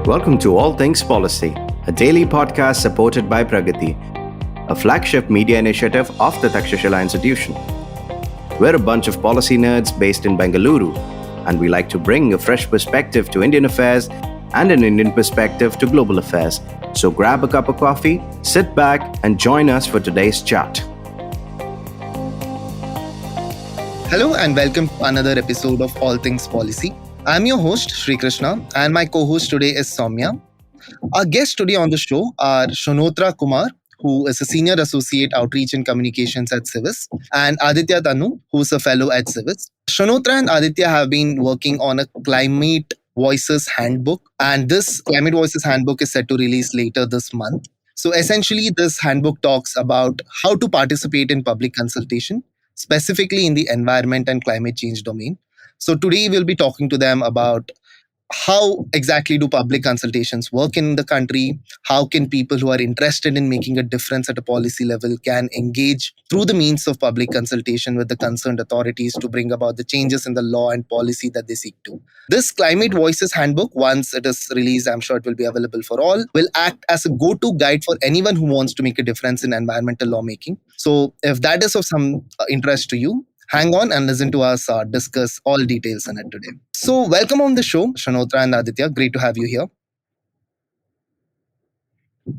Welcome to All Things Policy, a daily podcast supported by Pragati, a flagship media initiative of the Takshashila Institution. We're a bunch of policy nerds based in Bengaluru, and we like to bring a fresh perspective to Indian affairs and an Indian perspective to global affairs. So grab a cup of coffee, sit back, and join us for today's chat. Hello and welcome to another episode of All Things Policy. I'm your host, Shrikrishna, and my co-host today is Sowmya. Our guests today on the show are Shonnotra Kumar, who is a Senior Associate Outreach and Communications at Civis, and Aditya Tannu, who is a Fellow at Civis. Shonnotra and Aditya have been working on a Climate Voices Handbook, and this Climate Voices Handbook is set to release later this month. So essentially, this handbook talks about how to participate in public consultation, specifically in the environment and climate change domain. So today we'll be talking to them about how exactly do public consultations work in the country? How can people who are interested in making a difference at a policy level can engage through the means of public consultation with the concerned authorities to bring about the changes in the law and policy that they seek to? This Climate Voices Handbook, once it is released, I'm sure it will be available for all, will act as a go-to guide for anyone who wants to make a difference in environmental lawmaking. So if that is of some interest to you, hang on and listen to us discuss all details in it today. So welcome on the show, Shonnotra and Aditya. Great to have you here.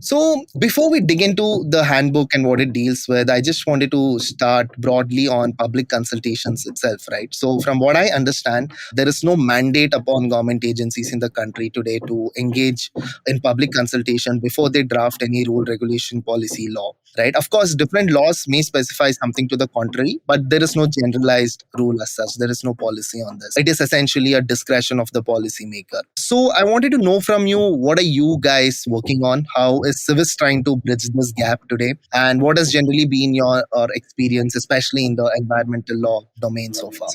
So before we dig into the handbook and what it deals with, I just wanted to start broadly on public consultations itself, right? So from what I understand, there is no mandate upon government agencies in the country today to engage in public consultation before they draft any rule, regulation, policy, law, right? Of course, different laws may specify something to the contrary, but there is no generalized rule as such. There is no policy on this. It is essentially a discretion of the policymaker. So I wanted to know from you, what are you guys working on? How is Civis trying to bridge this gap today? And what has generally been your experience, especially in the environmental law domain so far?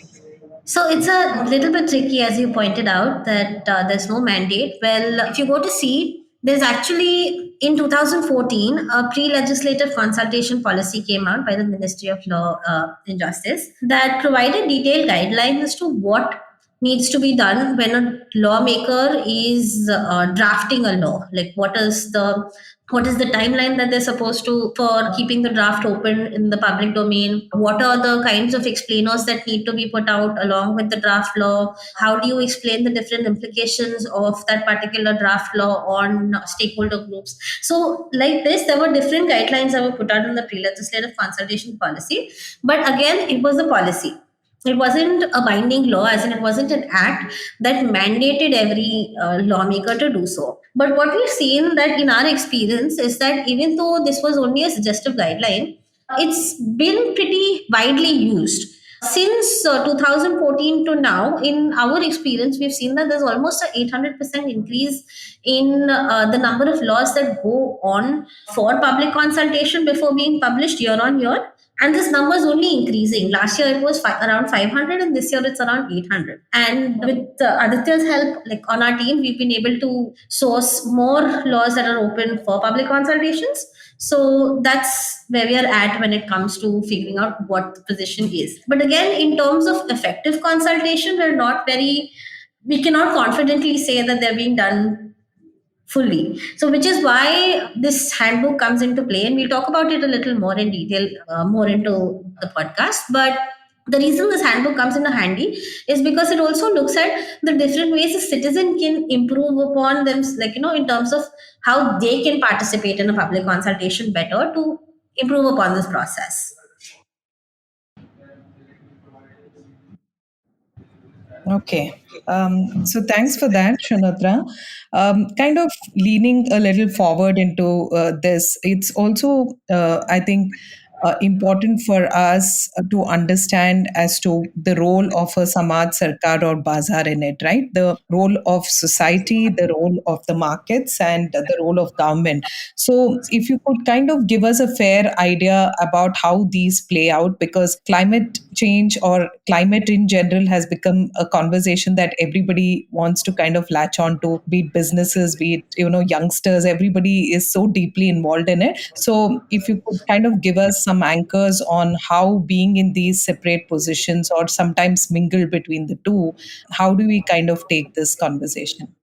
So it's a little bit tricky, as you pointed out, that there's no mandate. Well, if you go to see, there's actually in 2014 a pre-legislative consultation policy came out by the Ministry of Law and Justice that provided detailed guidelines as to what needs to be done when a lawmaker is drafting a law. Like what is the timeline that they're supposed to for keeping the draft open in the public domain? What are the kinds of explainers that need to be put out along with the draft law? How do you explain the different implications of that particular draft law on stakeholder groups? So like this, there were different guidelines that were put out in the pre-legislative consultation policy. But again, it was a policy. It wasn't a binding law, as in it wasn't an act that mandated every lawmaker to do so. But what we've seen that in our experience is that even though this was only a suggestive guideline, it's been pretty widely used. Since 2014 to now, in our experience, we've seen that there's almost an 800% increase in the number of laws that go on for public consultation before being published year on year. And this number is only increasing. Last year it was around 500, and this year it's around 800. And with Aditya's help, like on our team, we've been able to source more laws that are open for public consultations. So that's where we are at when it comes to figuring out what the position is. But again, in terms of effective consultation, we cannot confidently say that they're being done fully. So which is why this handbook comes into play, and we'll talk about it a little more in detail, more into the podcast. But the reason this handbook comes in handy is because it also looks at the different ways a citizen can improve upon them, in terms of how they can participate in a public consultation better to improve upon this process. Okay. So thanks for that, Shonnotra. Kind of leaning a little forward into this, it's also, I think, important for us to understand as to the role of a Samaj Sarkar or Bazaar in it, right? The role of society, the role of the markets, and the role of government. So, if you could kind of give us a fair idea about how these play out, because climate change or climate in general has become a conversation that everybody wants to kind of latch on to, be it businesses, be it, youngsters, everybody is so deeply involved in it. So, if you could kind of give us some anchors on how being in these separate positions or sometimes mingle between the two, how do we kind of take this conversation?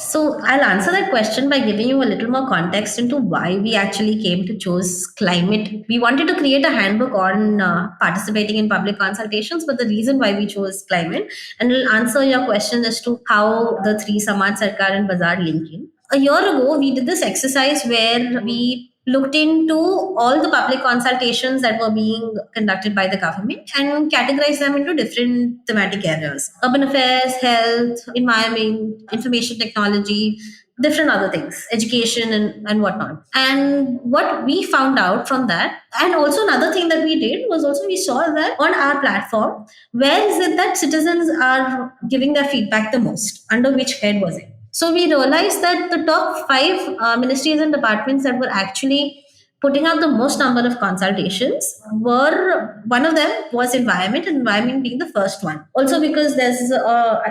So I'll answer that question by giving you a little more context into why we actually came to choose climate. We wanted to create a handbook on participating in public consultations, but the reason why we chose climate, and will answer your question as to how the three Samaj Sarkar and Bazaar link in. A year ago, we did this exercise where we looked into all the public consultations that were being conducted by the government and categorized them into different thematic areas: urban affairs, health, environment, information technology, different other things, education, and whatnot. And what we found out from that, and also another thing that we did was also we saw that on our platform, where is it that citizens are giving their feedback the most? Under which head was it? So we realized that the top five ministries and departments that were actually putting out the most number of consultations were, one of them was environment, and environment being the first one. Also because there's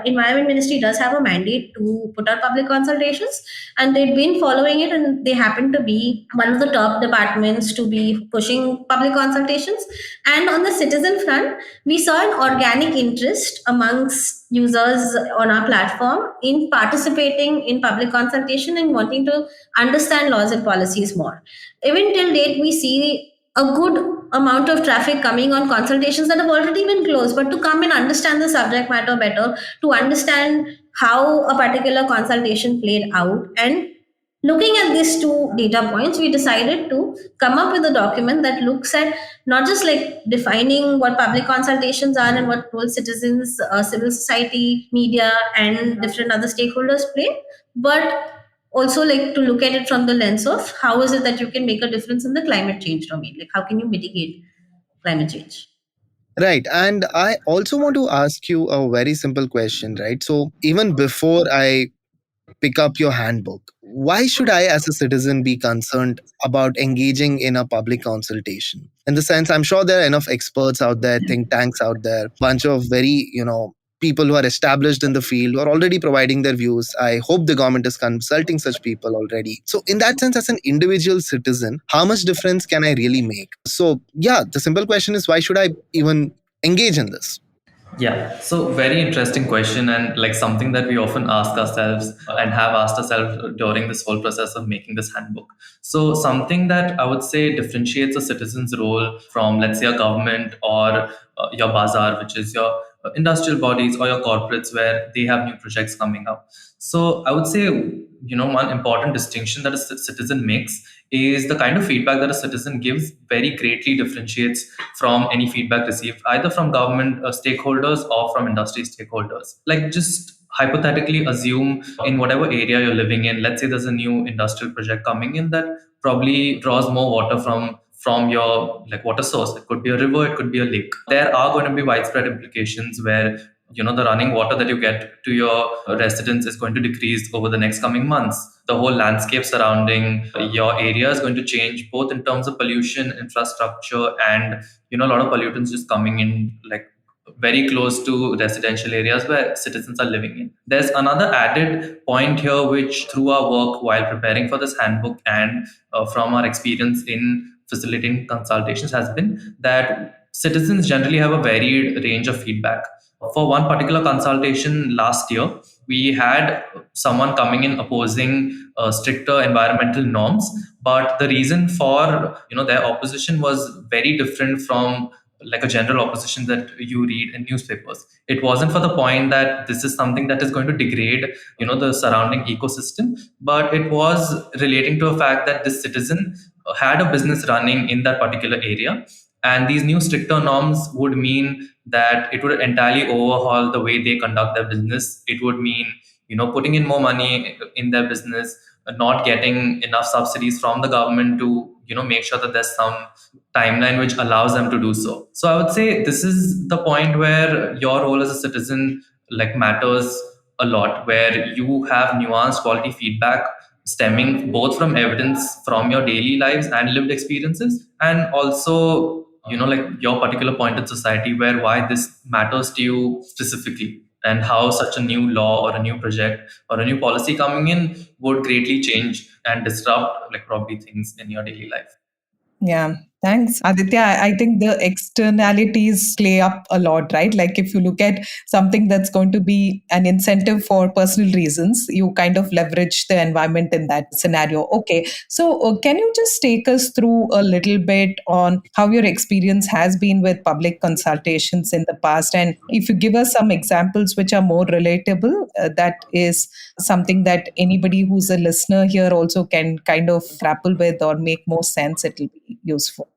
environment ministry does have a mandate to put out public consultations, and they'd been following it, and they happen to be one of the top departments to be pushing public consultations. And on the citizen front, we saw an organic interest amongst users on our platform in participating in public consultation and wanting to understand laws and policies more. Even till date, we see a good amount of traffic coming on consultations that have already been closed, but to come and understand the subject matter better, to understand how a particular consultation played out, and looking at these two data points, we decided to come up with a document that looks at not just like defining what public consultations are and what role citizens, civil society, media, and different other stakeholders play, but also like to look at it from the lens of how is it that you can make a difference in the climate change domain? Like, how can you mitigate climate change? Right. And I also want to ask you a very simple question, right? So, even before I pick up your handbook, why should I, as a citizen, be concerned about engaging in a public consultation? In the sense, I'm sure there are enough experts out there, think tanks out there, bunch of very, people who are established in the field who are already providing their views. I hope the government is consulting such people already. So, in that sense, as an individual citizen, how much difference can I really make? So, yeah, the simple question is, why should I even engage in this? Yeah, so very interesting question, and like something that we often ask ourselves and have asked ourselves during this whole process of making this handbook. So, something that I would say differentiates a citizen's role from, let's say, a government or your bazaar, which is your industrial bodies or your corporates where they have new projects coming up. So, I would say, one important distinction that a citizen makes is the kind of feedback that a citizen gives very greatly differentiates from any feedback received either from government stakeholders or from industry stakeholders. Like, just hypothetically assume in whatever area you're living in, let's say there's a new industrial project coming in that probably draws more water from your like water source. It could be a river, it could be a lake. There are going to be widespread implications where the running water that you get to your residence is going to decrease over the next coming months. The whole landscape surrounding your area is going to change, both in terms of pollution, infrastructure, and a lot of pollutants just coming in like very close to residential areas where citizens are living in. There's another added point here, which through our work while preparing for this handbook and from our experience in facilitating consultations has been that citizens generally have a varied range of feedback. For one particular consultation last year, we had someone coming in opposing stricter environmental norms, but the reason for their opposition was very different from like a general opposition that you read in newspapers. It wasn't for the point that this is something that is going to degrade the surrounding ecosystem, but it was relating to a fact that this citizen had a business running in that particular area, and these new stricter norms would mean that it would entirely overhaul the way they conduct their business. It would mean putting in more money in their business, not getting enough subsidies from the government to make sure that there's some timeline which allows them to do so. So I would say this is the point where your role as a citizen like matters a lot, where you have nuanced quality feedback stemming both from evidence from your daily lives and lived experiences, and also like your particular point in society where why this matters to you specifically, and how such a new law or a new project or a new policy coming in would greatly change and disrupt like probably things in your daily life. Yeah. Thanks, Aditya. I think the externalities play up a lot, right? Like if you look at something that's going to be an incentive for personal reasons, you kind of leverage the environment in that scenario. Okay. So, can you just take us through a little bit on how your experience has been with public consultations in the past? And if you give us some examples which are more relatable, that is something that anybody who's a listener here also can kind of grapple with or make more sense, it'll be useful.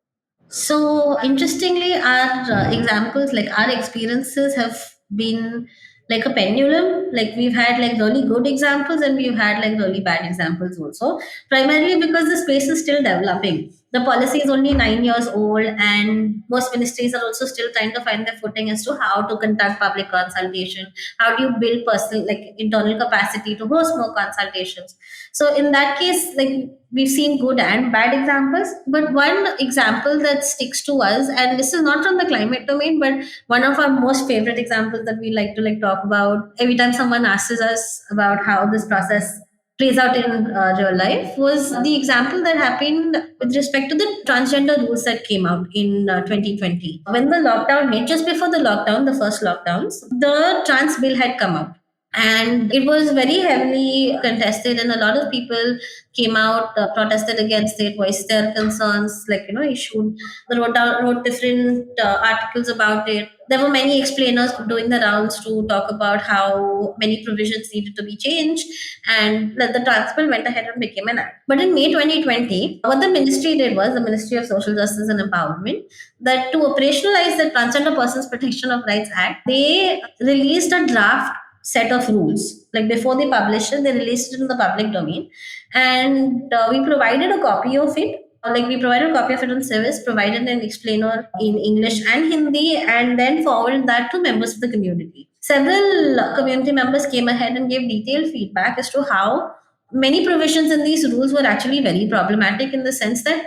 So interestingly, our examples, like our experiences, have been like a pendulum. Like we've had like really good examples and we've had like really bad examples also. Primarily because the space is still developing. The policy is only 9 years old, and most ministries are also still trying to find their footing as to how to conduct public consultation. How do you build personal, like internal capacity to host more consultations? So in that case, like we've seen good and bad examples, but one example that sticks to us, and this is not from the climate domain, but one of our most favorite examples that we like to like talk about every time someone asks us about how this process plays out in real life, was the example that happened with respect to the transgender rules that came out in 2020 when the lockdown hit. Just before the lockdown, the first lockdowns, the trans bill had come out, and it was very heavily contested, and a lot of people came out, protested against it, voiced their concerns, like issued, wrote different articles about it. There were many explainers doing the rounds to talk about how many provisions needed to be changed, and the trans bill went ahead and became an act. But in May 2020, what the ministry did was, the Ministry of Social Justice and Empowerment, that to operationalize the Transgender Persons Protection of Rights Act, they released a draft set of rules. Like before they published it, they released it in the public domain, and we provided a copy of it. Like we provided a copy of it on Civis, provided an explainer in English and Hindi, and then forwarded that to members of the community. Several community members came ahead and gave detailed feedback as to how many provisions in these rules were actually very problematic, in the sense that,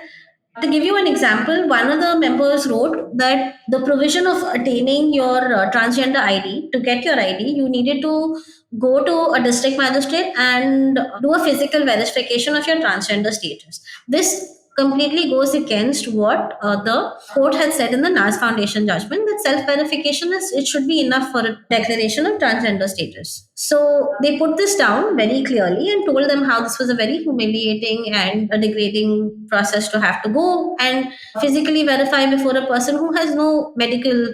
to give you an example, one of the members wrote that the provision of attaining your transgender ID, to get your ID, you needed to go to a district magistrate and do a physical verification of your transgender status. This completely goes against what the court had said in the Nas Foundation judgment, that self-verification is, it should be enough for a declaration of transgender status. So they put this down very clearly and told them how this was a very humiliating and a degrading process to have to go and physically verify before a person who has no medical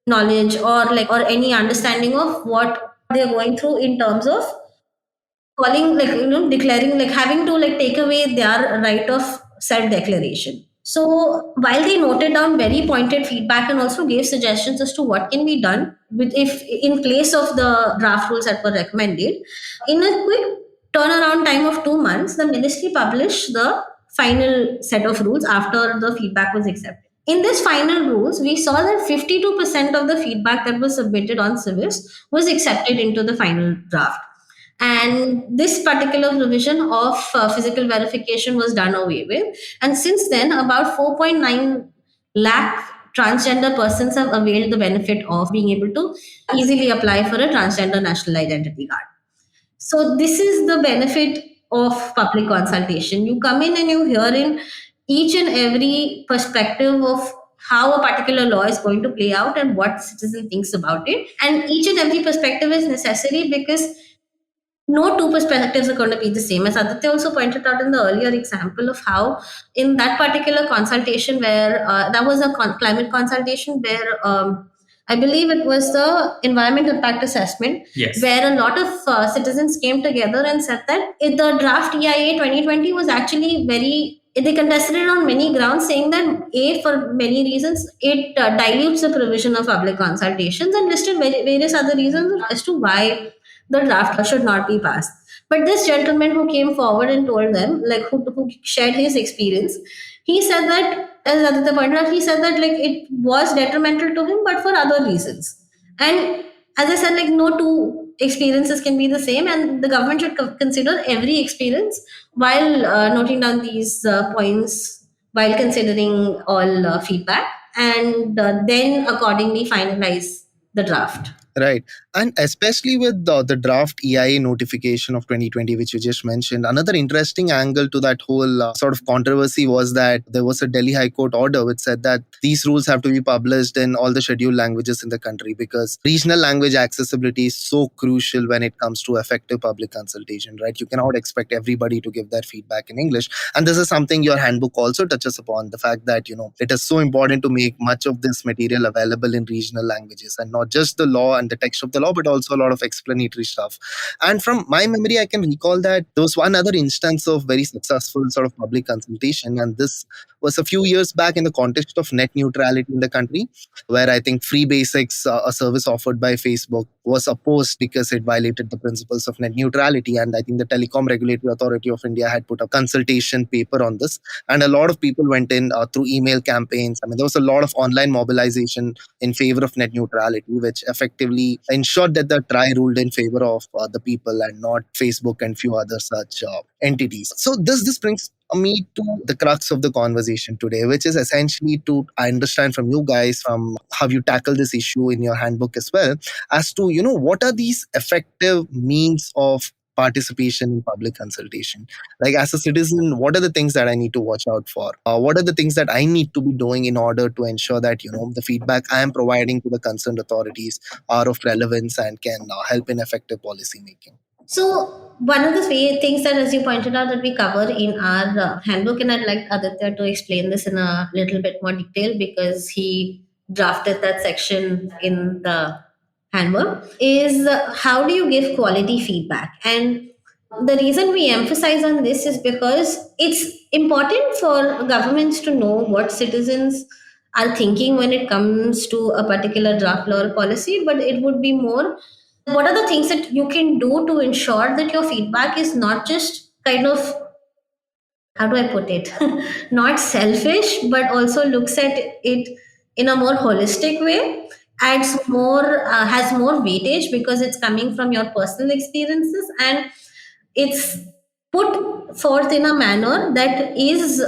knowledge or any understanding of what they're going through in terms of calling, like declaring, like having to like take away their right of self declaration. So while they noted down very pointed feedback and also gave suggestions as to what can be done with, if in place of the draft rules that were recommended, in a quick turnaround time of 2 months, the ministry published the final set of rules after the feedback was accepted. In this final rules, we saw that 52% of the feedback that was submitted on Civis was accepted into the final draft. And this particular provision of physical verification was done away with. And since then, about 4.9 lakh transgender persons have availed the benefit of being able to easily apply for a transgender national identity card. So this is the benefit of public consultation. You come in and you hear in each and every perspective of how a particular law is going to play out and what citizen thinks about it. And each and every perspective is necessary, because no two perspectives are going to be the same. As Aditya also pointed out in the earlier example of how, in that particular consultation, where that was a climate consultation, where I believe it was the environment impact assessment, Yes. where a lot of citizens came together and said that the draft EIA 2020 was actually very, they contested it on many grounds, saying that A, for many reasons, it dilutes the provision of public consultations, and listed various other reasons as to why the draft should not be passed. But this gentleman who came forward and told them, like who shared his experience, he said that, as Aditya pointed out, he said that like it was detrimental to him, but for other reasons. And as I said, like no two experiences can be the same, and the government should consider every experience while noting down these points, while considering all feedback, and then accordingly finalize the draft. Right. And especially with the draft EIA notification of 2020, which you just mentioned, another interesting angle to that whole sort of controversy was that there was a Delhi High Court order which said that these rules have to be published in all the scheduled languages in the country because regional language accessibility is so crucial when it comes to effective public consultation, right? You cannot expect everybody to give their feedback in English. And this is something your handbook also touches upon, the fact that, it is so important to make much of this material available in regional languages and not just the law and the text of the law, but also a lot of explanatory stuff. And from my memory, I can recall that there was one other instance of very successful sort of public consultation. And this was a few years back in the context of net neutrality in the country, where I think Free Basics, a service offered by Facebook, was opposed because it violated the principles of net neutrality. And I think the Telecom Regulatory Authority of India had put a consultation paper on this. And a lot of people went in through email campaigns. I mean, there was a lot of online mobilization in favor of net neutrality, which effectively ensured that the TRI ruled in favor of the people and not Facebook and few other such entities. So this brings me to the crux of the conversation today, which is essentially to understand from you guys, from how you tackle this issue in your handbook as well, as to, what are these effective means of participation in public consultation. Like, as a citizen, what are the things that I need to watch out for? What are the things that I need to be doing in order to ensure that, the feedback I am providing to the concerned authorities are of relevance and can help in effective policy making? So one of the things that, as you pointed out, that we cover in our handbook, and I'd like Aditya to explain this in a little bit more detail because he drafted that section in the handbook, is how do you give quality feedback? And the reason we emphasize on this is because it's important for governments to know what citizens are thinking when it comes to a particular draft law or policy, but it would be more what are the things that you can do to ensure that your feedback is not just kind of, how do I put it, not selfish, but also looks at it in a more holistic way, adds more, has more weightage because it's coming from your personal experiences, and it's put forth in a manner that is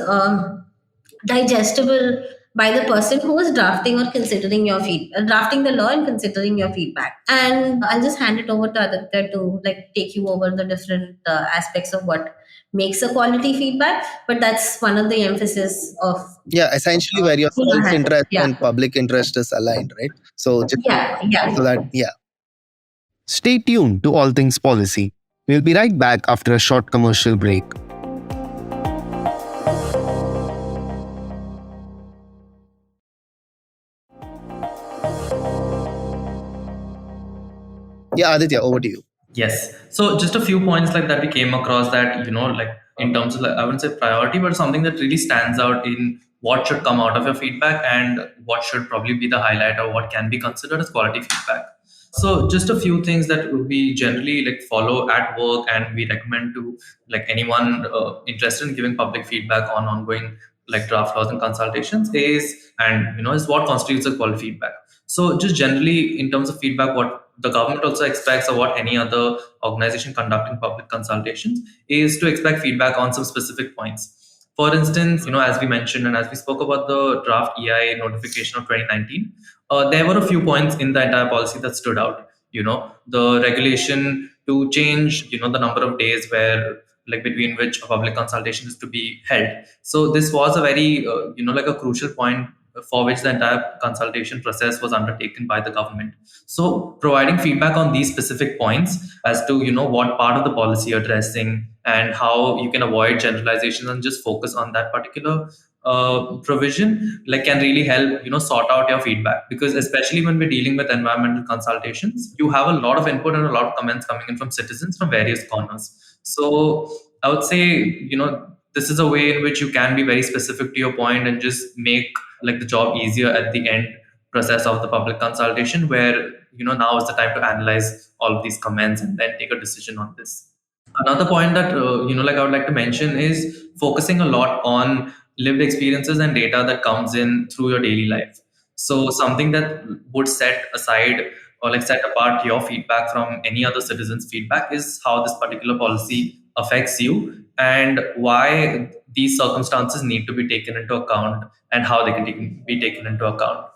digestible by the person who is drafting or considering your drafting the law and considering your feedback. And I'll just hand it over to Aditya to like take you over the different aspects of what makes a quality feedback. But that's one of the emphasis of Yeah, essentially where your self-interest and public interest is aligned, right? So just so that, yeah. Stay tuned to All Things Policy. We'll be right back after a short commercial break. Yeah, Aditya, over to you. Yes. So just a few points like that we came across that, like in terms of, like, I wouldn't say priority, but something that really stands out in what should come out of your feedback and what should probably be the highlight or what can be considered as quality feedback. So just a few things that we generally like follow at work and we recommend to like anyone interested in giving public feedback on ongoing like draft laws and consultations is what constitutes a quality feedback. So just generally in terms of feedback, what the government also expects or what any other organization conducting public consultations is to expect feedback on some specific points. For instance, as we mentioned and as we spoke about the draft EIA notification of 2019, there were a few points in the entire policy that stood out. The regulation to change, the number of days where like between which a public consultation is to be held. So this was a very, like a crucial point for which the entire consultation process was undertaken by the government. So providing feedback on these specific points as to, what part of the policy you're addressing and how you can avoid generalizations and just focus on that particular provision like can really help sort out your feedback, because especially when we're dealing with environmental consultations, you have a lot of input and a lot of comments coming in from citizens from various corners. So I would say this is a way in which you can be very specific to your point and just make like the job easier at the end process of the public consultation, where now is the time to analyze all of these comments and then take a decision on this. Another point that like I would like to mention is focusing a lot on lived experiences and data that comes in through your daily life. So something that would set aside or like set apart your feedback from any other citizen's feedback is how this particular policy affects you and why these circumstances need to be taken into account and how they can be taken into account.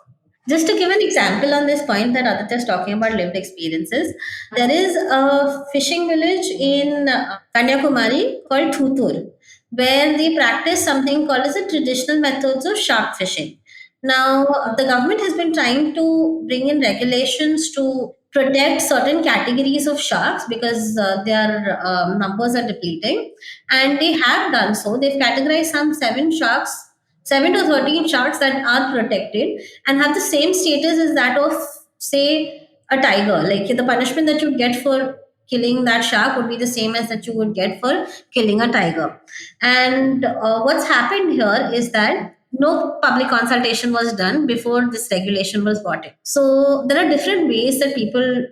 Just to give an example on this point that Aditya is talking about lived experiences, there is a fishing village in Kanyakumari called Thutur, where they practice something called as the traditional methods of shark fishing. Now, the government has been trying to bring in regulations to protect certain categories of sharks because their numbers are depleting, and they have done so. They've categorized some 7 to 13 sharks that are protected and have the same status as that of, say, a tiger. Like the punishment that you get for killing that shark would be the same as that you would get for killing a tiger. And what's happened here is that no public consultation was done before this regulation was brought in. So there are different ways that people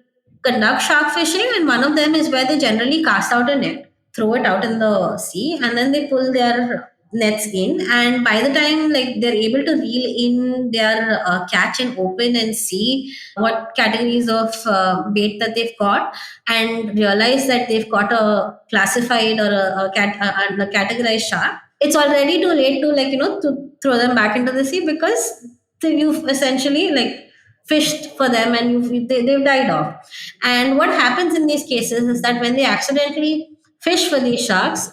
conduct shark fishing, and one of them is where they generally cast out a net, throw it out in the sea, and then they pull their nets in, and by the time like they're able to reel in their catch and open and see what categories of bait that they've caught, and realize that they've caught a classified or a categorized shark, it's already too late to to throw them back into the sea, because you've essentially like fished for them and they've died off. And what happens in these cases is that when they accidentally fish for these sharks,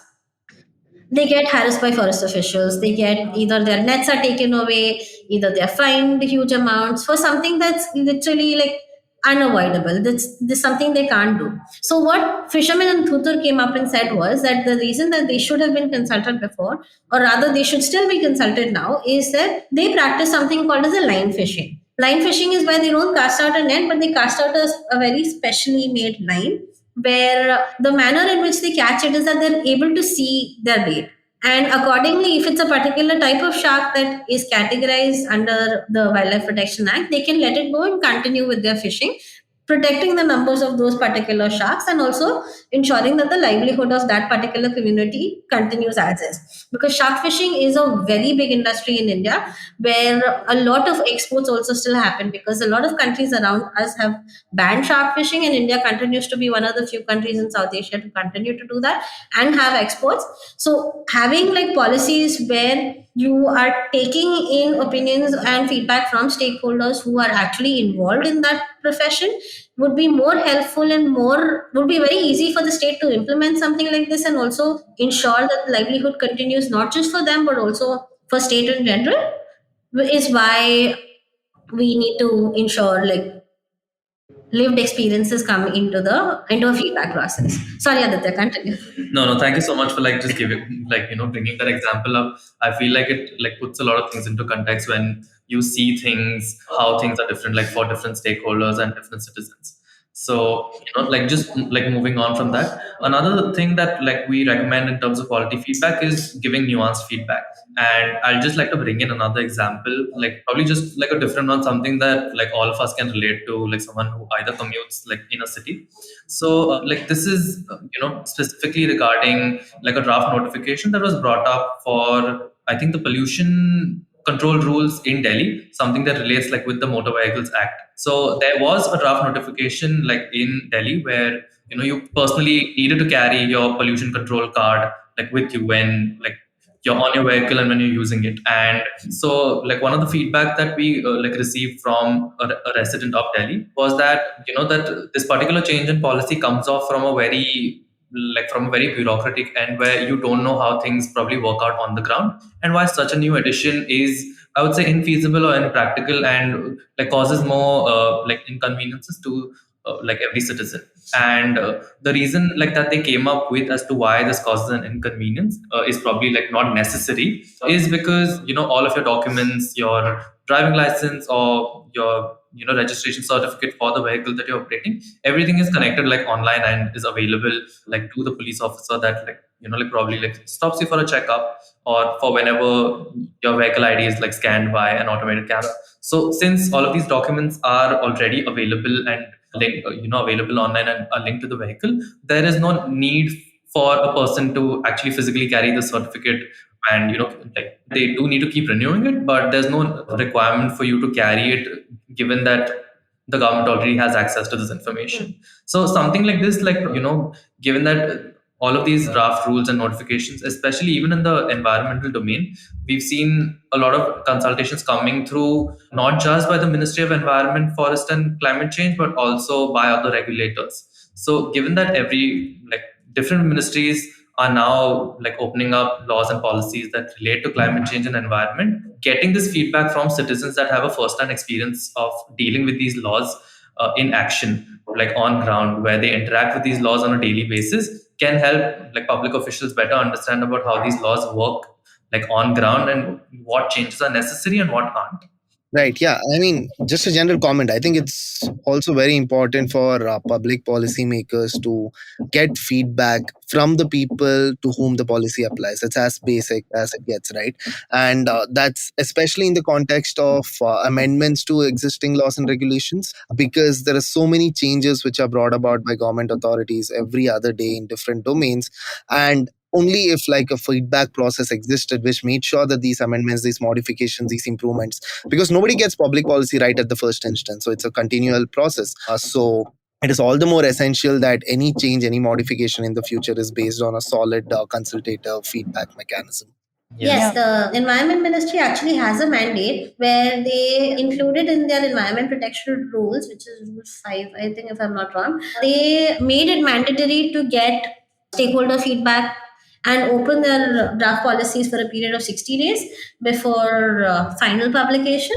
they get harassed by forest officials. They get either their nets are taken away, either they're fined huge amounts for something that's literally like unavoidable. That's something they can't do. So what fishermen in Thutur came up and said was that the reason that they should have been consulted before, or rather they should still be consulted now, is that they practice something called as a line fishing. Line fishing is where they don't cast out a net, but they cast out a very specially made line, where the manner in which they catch it is that they're able to see their bait. And accordingly, if it's a particular type of shark that is categorized under the Wildlife Protection Act, they can let it go and continue with their fishing, protecting the numbers of those particular sharks and also ensuring that the livelihood of that particular community continues as is. Because shark fishing is a very big industry in India, where a lot of exports also still happen, because a lot of countries around us have banned shark fishing, and India continues to be one of the few countries in South Asia to continue to do that and have exports. So having like policies where you are taking in opinions and feedback from stakeholders who are actually involved in that profession would be more helpful, and more would be very easy for the state to implement something like this, and also ensure that livelihood continues not just for them but also for state in general, is why we need to ensure like lived experiences come into a feedback process. Sorry, Aditya, continue. No, thank you so much for like just giving like bringing that example up. I feel like it like puts a lot of things into context when you see things, how things are different, like for different stakeholders and different citizens. So like just like moving on from that, another thing that like we recommend in terms of quality feedback is giving nuanced feedback. And I'll just like to bring in another example, like probably just like a different one, something that like all of us can relate to, like someone who either commutes like in a city. So like this is specifically regarding like a draft notification that was brought up for, I think, the pollution control rules in Delhi, something that relates like with the Motor Vehicles Act. So there was a draft notification like in Delhi where you personally needed to carry your pollution control card like with you when like you're on your vehicle and when you're using it. And so like one of the feedback that we like received from a resident of Delhi was that that this particular change in policy comes off from a very bureaucratic end, where you don't know how things probably work out on the ground, and why such a new addition is, I would say, infeasible or impractical, and like causes more like inconveniences to like every citizen. And the reason like that they came up with as to why this causes an inconvenience is probably like not necessary, is because all of your documents, your driving license or your registration certificate for the vehicle that you're operating, everything is connected like online and is available like to the police officer that like probably like stops you for a checkup, or for whenever your vehicle ID is like scanned by an automated camera. So since all of these documents are already available and available online and are linked to the vehicle, there is no need for a person to actually physically carry the certificate. And like they do need to keep renewing it, but there's no requirement for you to carry it, given that the government already has access to this information. So something like this, like given that all of these draft rules and notifications, especially even in the environmental domain. We've seen a lot of consultations coming through, not just by the Ministry of Environment, Forest and Climate Change, but also by other regulators. So given that every different ministries are now opening up laws and policies that relate to climate change and environment, getting this feedback from citizens that have a first-hand experience of dealing with these laws in action, on ground, where they interact with these laws on a daily basis, can help public officials better understand about how these laws work on ground and what changes are necessary and what aren't. Right. Yeah. I mean, just a general comment. I think it's also very important for public policymakers to get feedback from the people to whom the policy applies. It's as basic as it gets, right? And that's especially in the context of amendments to existing laws and regulations, because there are so many changes which are brought about by government authorities every other day in different domains. And only if like a feedback process existed which made sure that these amendments, these modifications, these improvements, because nobody gets public policy right at the first instance, so it's a continual process. So it is all the more essential that any change, any modification in the future is based on a solid consultative feedback mechanism. Yes, the Environment Ministry actually has a mandate where they included in their environment protection rules, which is Rule 5, I think, if I'm not wrong. They made it mandatory to get stakeholder feedback and open their draft policies for a period of 60 days before final publication.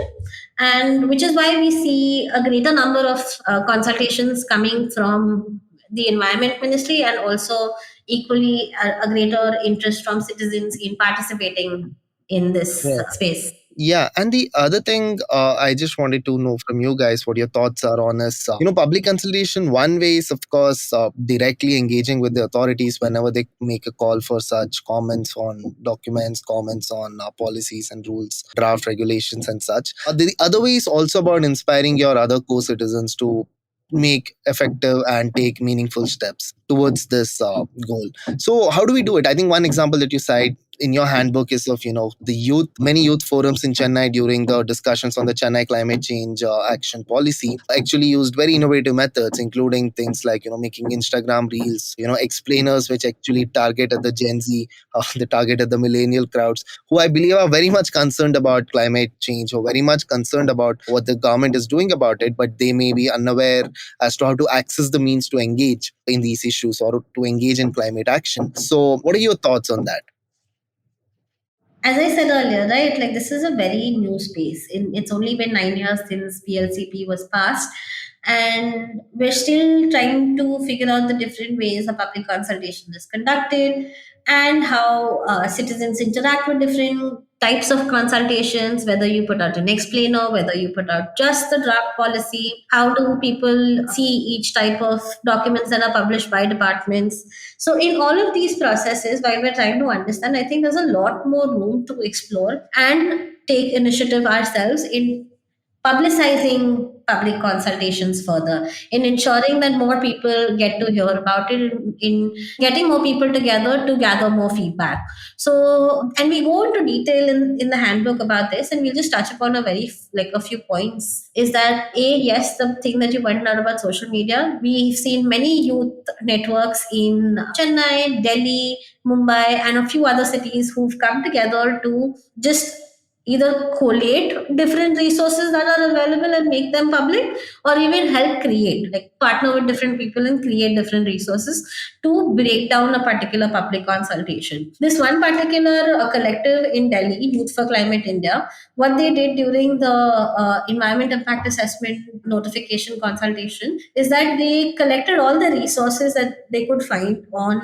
And which is why we see a greater number of consultations coming from the Environment Ministry, and also equally a greater interest from citizens in participating in this space. Yeah, and the other thing I just wanted to know from you guys what your thoughts are on is, public consultation. One way is, of course, directly engaging with the authorities whenever they make a call for such comments on documents, comments on policies and rules, draft regulations, and such. The other way is also about inspiring your other co-citizens to make effective and take meaningful steps towards this goal. So how do we do it? I think one example that you cite in your handbook is of the youth, many youth forums in Chennai during the discussions on the Chennai climate change action policy actually used very innovative methods, including things like making Instagram reels, explainers which actually targeted the Gen Z, they targeted the millennial crowds, who I believe are very much concerned about climate change or very much concerned about what the government is doing about it, but they may be unaware as to how to access the means to engage in these issues or to engage in climate action. So what are your thoughts on that? As I said earlier, right, like this is a very new space. It's only been 9 years since PLCP was passed, and we're still trying to figure out the different ways a public consultation is conducted and how citizens interact with different types of consultations, whether you put out an explainer, whether you put out just the draft policy, how do people see each type of documents that are published by departments. So in all of these processes, while we're trying to understand, I think there's a lot more room to explore and take initiative ourselves in publicizing public consultations further, in ensuring that more people get to hear about it, in getting more people together to gather more feedback. So, and we go into detail in the handbook about this, and we'll just touch upon a few points. Is that yes, the thing that you pointed out about social media, we've seen many youth networks in Chennai, Delhi, Mumbai, and a few other cities who've come together to just either collate different resources that are available and make them public, or even help create, like partner with different people and create different resources to break down a particular public consultation. This one particular collective in Delhi, Youth for Climate India, what they did during the environment impact assessment notification consultation is that they collected all the resources that they could find on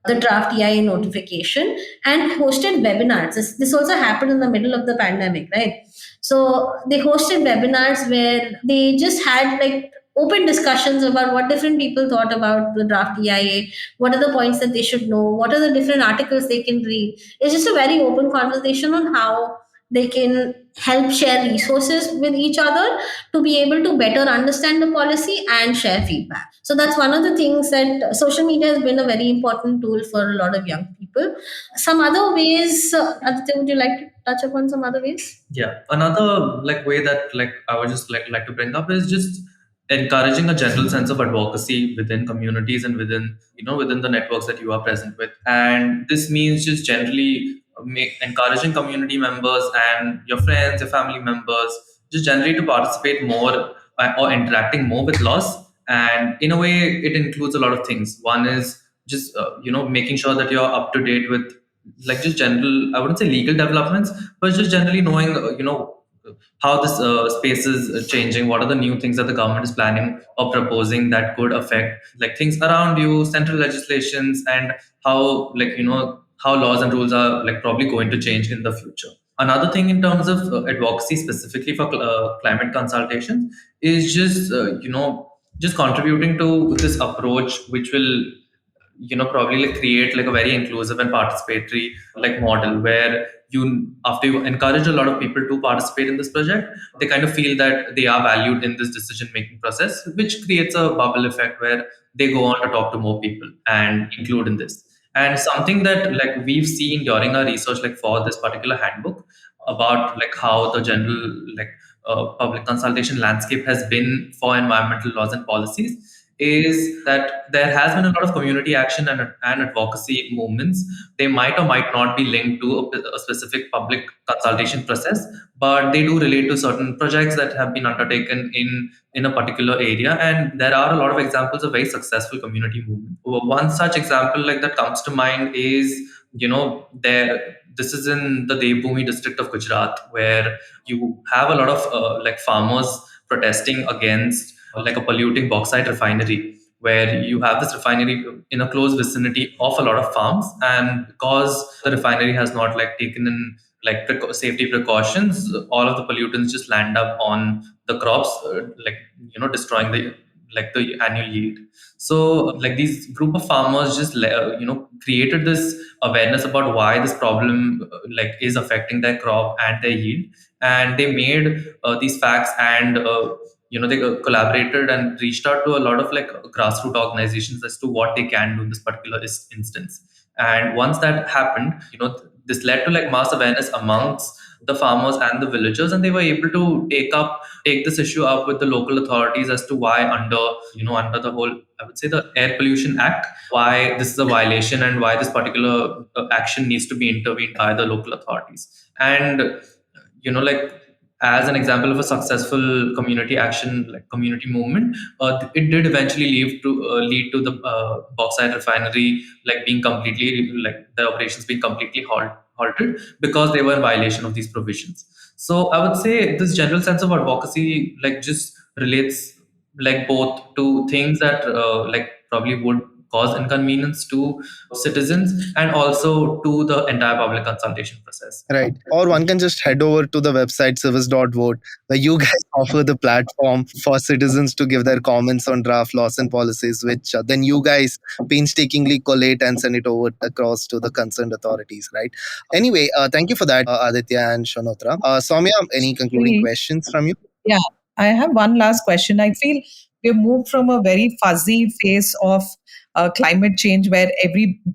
the draft EIA notification and hosted webinars. This also happened in the middle of the pandemic, right? So they hosted webinars where they just had like open discussions about what different people thought about the draft EIA, what are the points that they should know, what are the different articles they can read. It's just a very open conversation on how they can help share resources with each other to be able to better understand the policy and share feedback. So that's one of the things that social media has been a very important tool for a lot of young people. Some other ways, Aditya, would you like to touch upon some other ways? Yeah, another way that I would just like to bring up is just encouraging a general sense of advocacy within communities and within the networks that you are present with. And this means just generally encouraging community members and your friends, your family members, just generally to participate more or interacting more with laws. And in a way, it includes a lot of things. One is just making sure that you're up to date with like just general, I wouldn't say legal developments, but just generally knowing how this space is changing, what are the new things that the government is planning or proposing that could affect like things around you, central legislations, and how how laws and rules are like probably going to change in the future. Another thing in terms of advocacy specifically for climate consultation is just just contributing to this approach, which will probably like create like a very inclusive and participatory like model where after you encourage a lot of people to participate in this project, they kind of feel that they are valued in this decision making process, which creates a bubble effect where they go on to talk to more people and include in this. And something that like we've seen during our research like for this particular handbook about like how the general like public consultation landscape has been for environmental laws and policies is that there has been a lot of community action and advocacy movements. They might or might not be linked to a specific public consultation process, but they do relate to certain projects that have been undertaken in a particular area. And there are a lot of examples of very successful community movement. One such example like that comes to mind is there. This is in the Devbhoomi district of Gujarat, where you have a lot of like farmers protesting against like a polluting bauxite refinery, where you have this refinery in a close vicinity of a lot of farms, and because the refinery has not like taken in like safety precautions, all of the pollutants just land up on the crops, like destroying the annual yield. So like these group of farmers just created this awareness about why this problem like is affecting their crop and their yield, and they made these facts and they collaborated and reached out to a lot of like grassroots organizations as to what they can do in this particular instance. And once that happened, this led to like mass awareness amongst the farmers and the villagers, and they were able to take this issue up with the local authorities as to why under the whole, I would say, the Air Pollution Act, why this is a violation and why this particular action needs to be intervened by the local authorities. And like as an example of a successful community action, like community movement, it did eventually lead to the bauxite refinery like being completely like the operations being completely halted because they were in violation of these provisions. So I would say this general sense of advocacy like just relates like both to things that like probably would cause inconvenience to citizens and also to the entire public consultation process. Right. Or one can just head over to the website civis.vote, where you guys offer the platform for citizens to give their comments on draft laws and policies, which then you guys painstakingly collate and send it over across to the concerned authorities, right? Anyway, thank you for that, Aditya and Shonnotra. Sowmya, any concluding Really? questions from you? Yeah, I have one last question. I feel we've moved from a very fuzzy phase of climate change where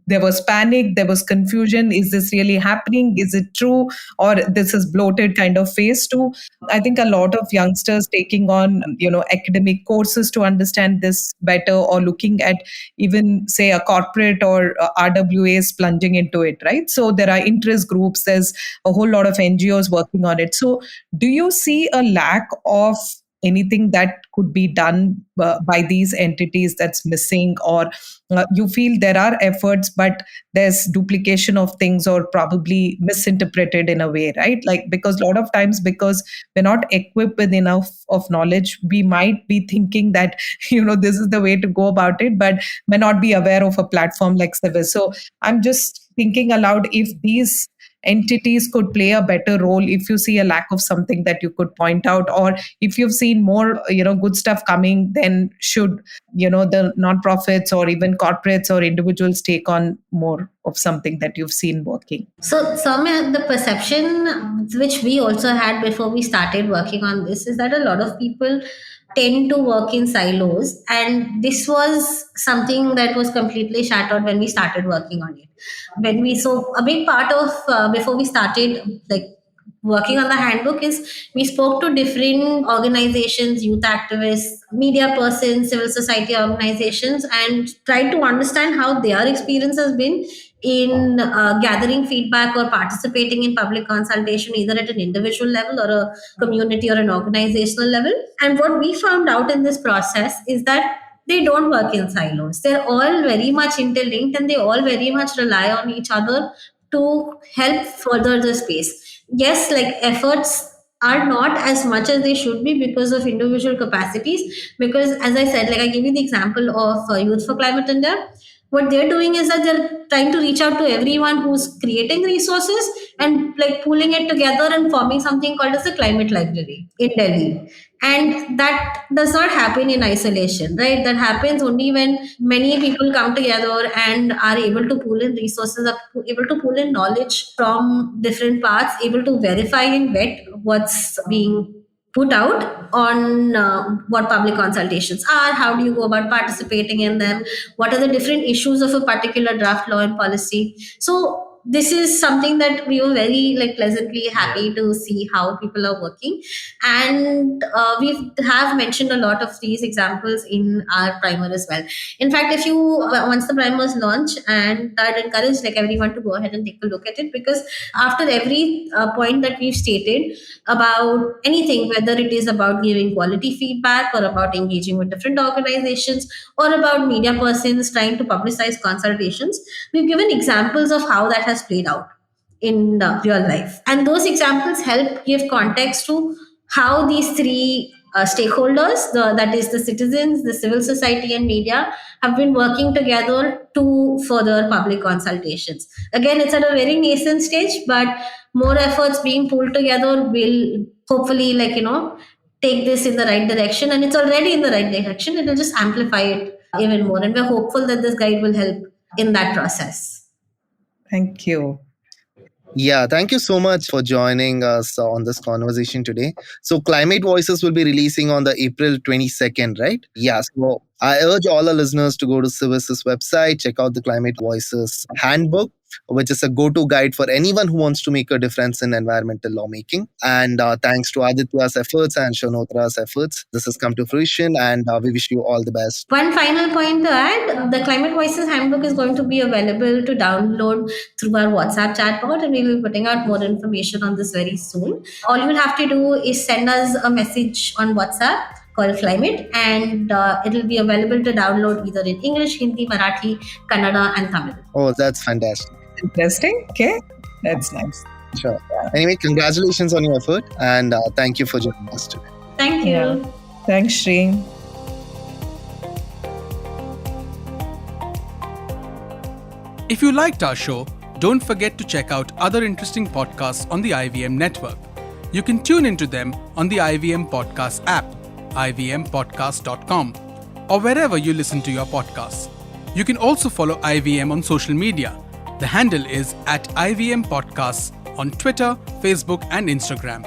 there was panic, there was confusion. Is this really happening? Is it true? Or this is bloated kind of phase to, I think, a lot of youngsters taking on, academic courses to understand this better, or looking at even say a corporate or RWAs plunging into it, right? So there are interest groups, there's a whole lot of NGOs working on it. So do you see a lack of anything that could be done by these entities that's missing, or you feel there are efforts but there's duplication of things or probably misinterpreted in a way, right? Like, because a lot of times, because we're not equipped with enough of knowledge, we might be thinking that this is the way to go about it, but may not be aware of a platform like Civis. So I'm just thinking aloud, if these entities could play a better role, if you see a lack of something that you could point out, or if you've seen more good stuff coming, then should the nonprofits or even corporates or individuals take on more of something that you've seen working? So, Sowmya, the perception which we also had before we started working on this is that a lot of people tend to work in silos, and this was something that was completely shattered when we started working on it. So a big part of before we started like working on the handbook is we spoke to different organizations, youth activists, media persons, civil society organizations, and tried to understand how their experience has been in gathering feedback or participating in public consultation, either at an individual level or a community or an organizational level. And what we found out in this process is that they don't work in silos. They're all very much interlinked and they all very much rely on each other to help further the space. Yes, like efforts are not as much as they should be because of individual capacities. Because, as I said, like I gave you the example of Youth for Climate India. What they're doing is that they're trying to reach out to everyone who's creating resources and like pooling it together and forming something called as the Climate Library in Delhi. And that does not happen in isolation, right? That happens only when many people come together and are able to pool in resources, are able to pool in knowledge from different parts, able to verify and vet what's being put out on what public consultations are, how do you go about participating in them, what are the different issues of a particular draft law and policy. So this is something that we were very like pleasantly happy to see how people are working, and we have mentioned a lot of these examples in our primer as well. In fact, if you once the primers launch, and I'd encourage like everyone to go ahead and take a look at it, because after every point that we've stated about anything, whether it is about giving quality feedback or about engaging with different organizations or about media persons trying to publicize consultations, we've given examples of how that has played out in real life. And those examples help give context to how these three stakeholders, that is the citizens, the civil society and media, have been working together to further public consultations. Again, it's at a very nascent stage, but more efforts being pulled together will hopefully take this in the right direction, and it's already in the right direction. It will just amplify it even more, and we're hopeful that this guide will help in that process. Thank you. Yeah, thank you so much for joining us on this conversation today. So, Climate Voices will be releasing on the April 22nd, right? Yeah, so I urge all our listeners to go to Civis's website, check out the Climate Voices handbook, which is a go-to guide for anyone who wants to make a difference in environmental lawmaking. And thanks to Aditya's efforts and Shonnotra's efforts, this has come to fruition, and we wish you all the best. One final point to add, the Climate Voices handbook is going to be available to download through our WhatsApp chatbot, and we will be putting out more information on this very soon. All you will have to do is send us a message on WhatsApp called Climate, and it will be available to download either in English, Hindi, Marathi, Kannada and Tamil. Oh, that's fantastic. Interesting. Okay. That's nice. Sure. Anyway, congratulations on your effort, and thank you for joining us today. Thank you. Yeah. Thanks, Shri. If you liked our show, don't forget to check out other interesting podcasts on the IVM network. You can tune into them on the IVM Podcast app, ivmpodcast.com, or wherever you listen to your podcasts. You can also follow IVM on social media. The handle is @IVM Podcasts on Twitter, Facebook, and Instagram.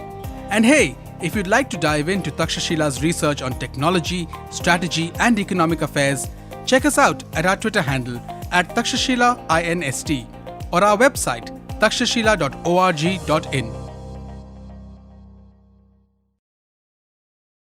And hey, if you'd like to dive into Takshashila's research on technology, strategy, and economic affairs, check us out at our Twitter handle @TakshashilaINST or our website takshashila.org.in.